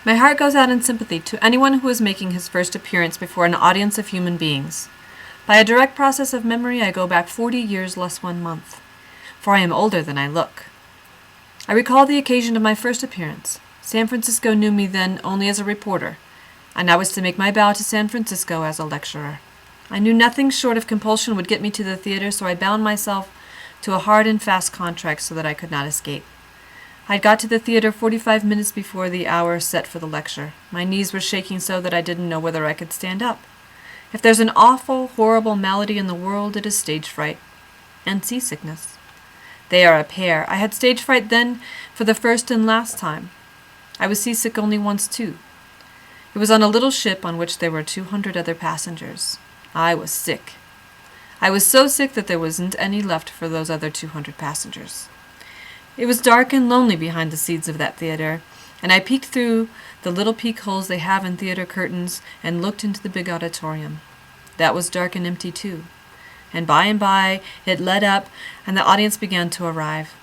My heart goes out in sympathy to anyone who is making his first appearance before an audience of human beings. By a direct process of memory, I go back 40 years less 1 month, for I am older than I look. I recall the occasion of my first appearance. San Francisco knew me then only as a reporter, and I was to make my bow to San Francisco as a lecturer. I knew nothing short of compulsion would get me to the theater, so I bound myself to a hard and fast contract so that I could not escape. I got to the theater 45 minutes before the hour set for the lecture. My knees were shaking so that I didn't know whether I could stand up. If there's an awful, horrible malady in the world, it is stage fright and seasickness. They are a pair. I had stage fright then for the first and last time. I was seasick only once, too. It was on a little ship on which there were 200 other passengers. I was sick. I was so sick that there wasn't any left for those other 200 passengers. It was dark and lonely behind the seats of that theater, and I peeked through the little peek holes they have in theater curtains and looked into the big auditorium. That was dark and empty, too. And by it lit up, and the audience began to arrive.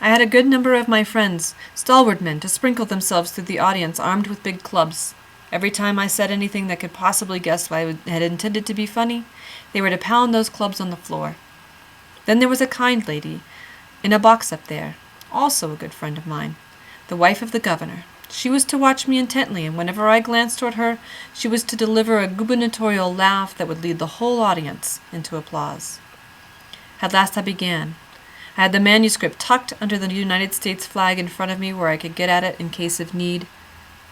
I had a good number of my friends, stalwart men, to sprinkle themselves through the audience armed with big clubs. Every time I said anything that could possibly guess I had intended to be funny, they were to pound those clubs on the floor. Then there was a kind lady in a box up there, also a good friend of mine, the wife of the governor. She was to watch me intently, and whenever I glanced toward her, she was to deliver a gubernatorial laugh that would lead the whole audience into applause. At last I began. I had the manuscript tucked under the United States flag in front of me where I could get at it in case of need,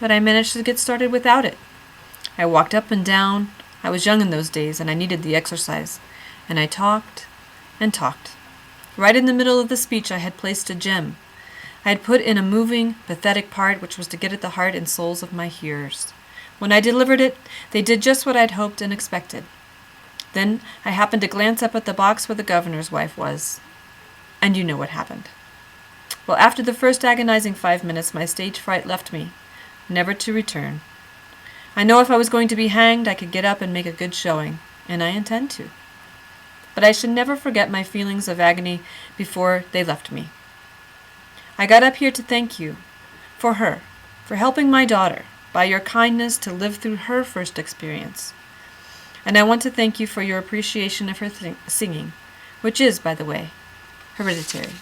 but I managed to get started without it. I walked up and down. I was young in those days, and I needed the exercise, and I talked and talked. Right in the middle of the speech I had placed a gem. I had put in a moving, pathetic part which was to get at the heart and souls of my hearers. When I delivered it, they did just what I'd hoped and expected. Then I happened to glance up at the box where the governor's wife was. And you know what happened. Well, after the first agonizing 5 minutes, my stage fright left me, never to return. I know if I was going to be hanged, I could get up and make a good showing, and I intend to. But I should never forget my feelings of agony before they left me. I got up here to thank you, for her, for helping my daughter, by your kindness to live through her first experience. And I want to thank you for your appreciation of her singing, which is, by the way, hereditary.